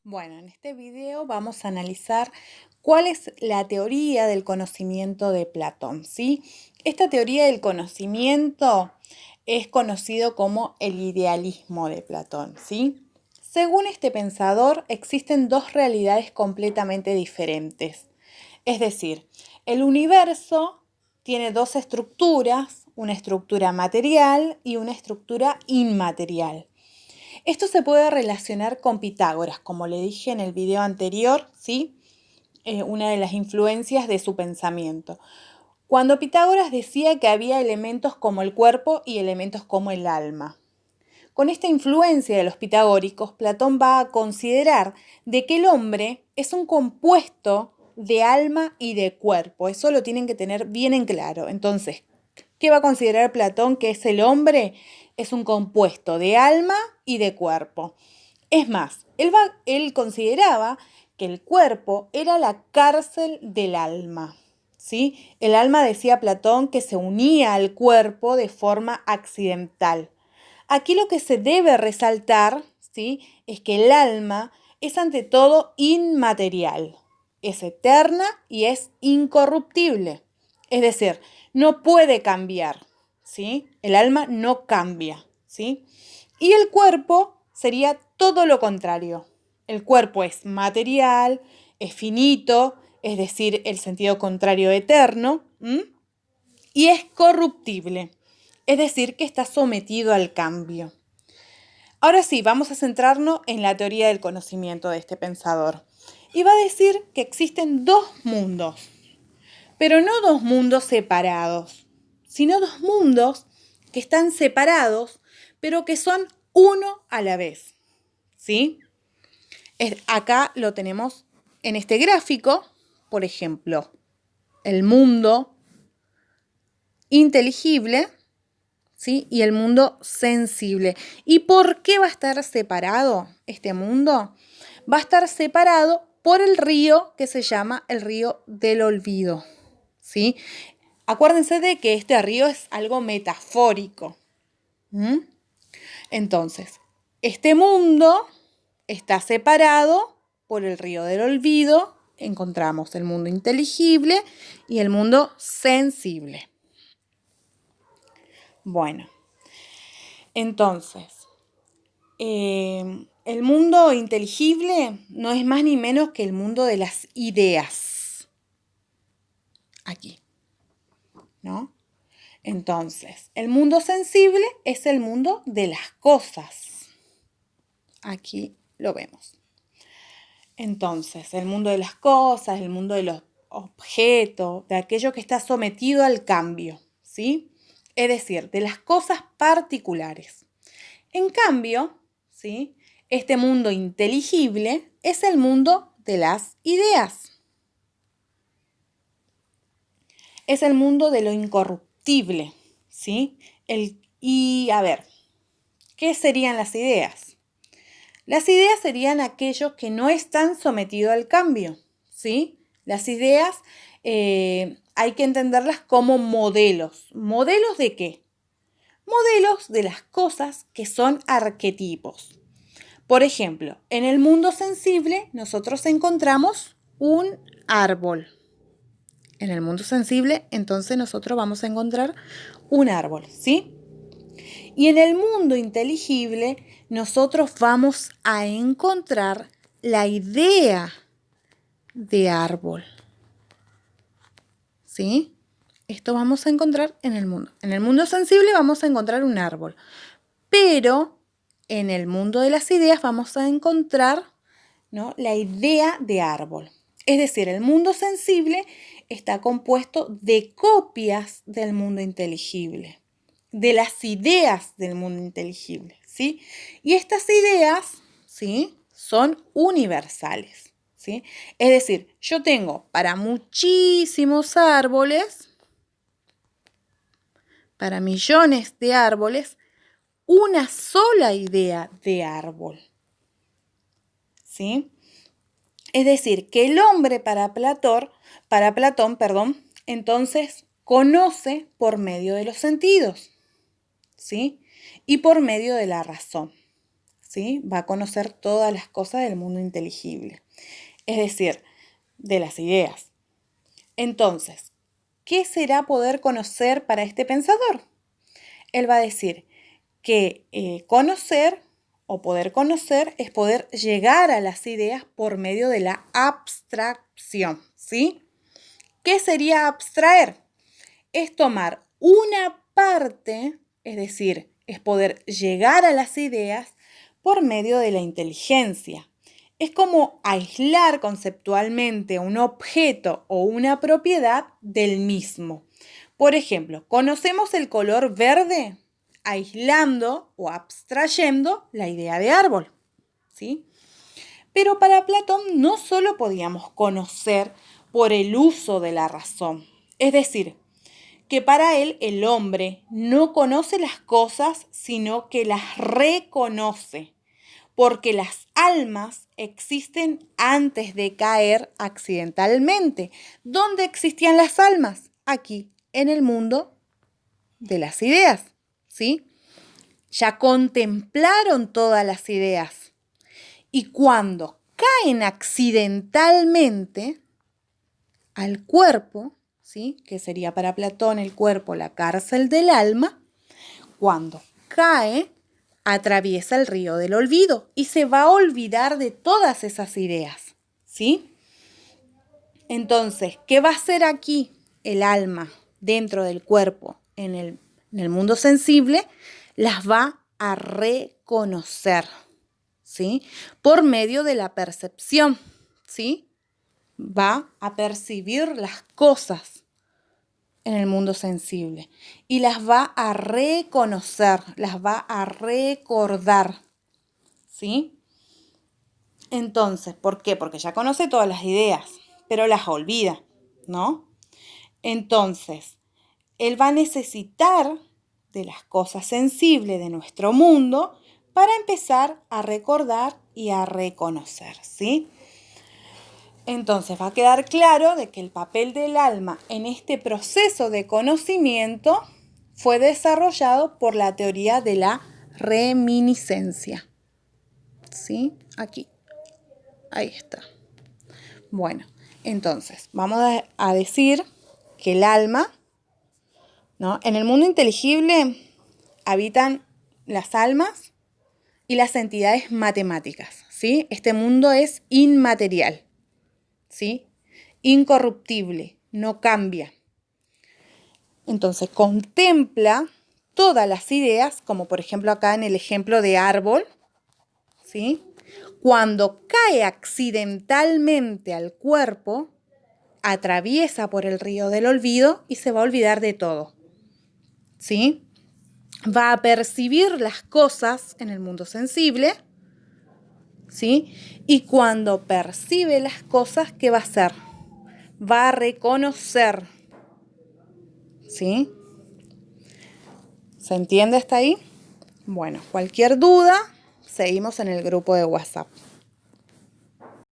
Bueno, en este video vamos a analizar cuál es la teoría del conocimiento de Platón, ¿sí? Esta teoría del conocimiento es conocido como el idealismo de Platón, ¿sí? Según este pensador, existen dos realidades completamente diferentes. Es decir, el universo tiene dos estructuras, una estructura material y una estructura inmaterial. Esto se puede relacionar con Pitágoras, como le dije en el video anterior, ¿sí? Una de las influencias de su pensamiento. Cuando Pitágoras decía que había elementos como el cuerpo y elementos como el alma. Con esta influencia de los pitagóricos, Platón va a considerar de que el hombre es un compuesto de alma y de cuerpo. Eso lo tienen que tener bien en claro. Entonces, ¿qué va a considerar Platón que es el hombre? Es un compuesto de alma y de cuerpo. Es más, él consideraba que el cuerpo era la cárcel del alma. ¿Sí? El alma, decía Platón, que se unía al cuerpo de forma accidental. Aquí lo que se debe resaltar, ¿sí?, es que el alma es ante todo inmaterial, es eterna y es incorruptible. Es decir, no puede cambiar, ¿sí? El alma no cambia, ¿sí? Y el cuerpo sería todo lo contrario. El cuerpo es material, es finito, es decir, el sentido contrario eterno, y es corruptible, es decir, que está sometido al cambio. Ahora sí, vamos a centrarnos en la teoría del conocimiento de este pensador. Y va a decir que existen dos mundos, pero no dos mundos separados, sino dos mundos que están separados, pero que son uno a la vez. ¿Sí? Acá lo tenemos en este gráfico, por ejemplo, el mundo inteligible, ¿sí?, y el mundo sensible. ¿Y por qué va a estar separado este mundo? Va a estar separado por el río que se llama el río del olvido, ¿sí? Acuérdense de que este río es algo metafórico. Entonces, este mundo está separado por el río del olvido. Encontramos el mundo inteligible y el mundo sensible. Bueno, entonces, el mundo inteligible no es más ni menos que el mundo de las ideas. Aquí, ¿no? Entonces, el mundo sensible es el mundo de las cosas. Aquí lo vemos. Entonces, el mundo de las cosas, el mundo de los objetos, de aquello que está sometido al cambio, ¿sí? Es decir, de las cosas particulares. En cambio, ¿sí?, este mundo inteligible es el mundo de las ideas. Es el mundo de lo incorruptible, ¿sí? Y a ver, ¿qué serían las ideas? Las ideas serían aquellos que no están sometidos al cambio, ¿sí? Las ideas hay que entenderlas como modelos. ¿Modelos de qué? Modelos de las cosas que son arquetipos. Por ejemplo, en el mundo sensible nosotros encontramos un árbol. En el mundo sensible, entonces nosotros vamos a encontrar un árbol, ¿sí? Y en el mundo inteligible, nosotros vamos a encontrar la idea de árbol, ¿sí? Esto vamos a encontrar en el mundo. En el mundo sensible vamos a encontrar un árbol, pero en el mundo de las ideas vamos a encontrar, ¿no?, la idea de árbol. Es decir, el mundo sensible está compuesto de copias del mundo inteligible, de las ideas del mundo inteligible, ¿sí? Y estas ideas, ¿sí?, son universales, ¿sí? Es decir, yo tengo para muchísimos árboles, para millones de árboles, una sola idea de árbol, ¿sí? Es decir, que el hombre para Platón, entonces conoce por medio de los sentidos, ¿sí?, y por medio de la razón, ¿sí? Va a conocer todas las cosas del mundo inteligible, es decir, de las ideas. Entonces, ¿qué será poder conocer para este pensador? Él va a decir que conocer o poder conocer es poder llegar a las ideas por medio de la abstracción, ¿sí? ¿Qué sería abstraer? Es tomar una parte, es decir, es poder llegar a las ideas por medio de la inteligencia. Es como aislar conceptualmente un objeto o una propiedad del mismo. Por ejemplo, conocemos el color verde aislando o abstrayendo la idea de árbol, ¿sí? Pero para Platón no solo podíamos conocer por el uso de la razón, es decir, que para él el hombre no conoce las cosas, sino que las reconoce, porque las almas existen antes de caer accidentalmente. ¿Dónde existían las almas? Aquí, en el mundo de las ideas, ¿sí? Ya contemplaron todas las ideas y cuando caen accidentalmente al cuerpo, ¿sí? Que sería para Platón el cuerpo la cárcel del alma, cuando cae atraviesa el río del olvido y se va a olvidar de todas esas ideas, ¿sí? Entonces, ¿qué va a hacer aquí el alma dentro del cuerpo en el mundo sensible? Las va a reconocer, ¿sí? Por medio de la percepción, ¿sí? Va a percibir las cosas en el mundo sensible y las va a reconocer, las va a recordar, ¿sí? Entonces, ¿por qué? Porque ya conoce todas las ideas, pero las olvida, ¿no? Entonces, él va a necesitar de las cosas sensibles de nuestro mundo para empezar a recordar y a reconocer, ¿sí? Entonces va a quedar claro de que el papel del alma en este proceso de conocimiento fue desarrollado por la teoría de la reminiscencia. ¿Sí? Aquí. Ahí está. Bueno, entonces vamos a decir que el alma, ¿no? En el mundo inteligible habitan las almas y las entidades matemáticas, ¿sí? Este mundo es inmaterial, ¿sí? Incorruptible, no cambia. Entonces contempla todas las ideas, como por ejemplo acá en el ejemplo de árbol, ¿sí? Cuando cae accidentalmente al cuerpo, atraviesa por el río del olvido y se va a olvidar de todo, ¿sí? Va a percibir las cosas en el mundo sensible, ¿sí? Y cuando percibe las cosas, ¿qué va a hacer? Va a reconocer, ¿sí? ¿Se entiende hasta ahí? Bueno, cualquier duda, seguimos en el grupo de WhatsApp.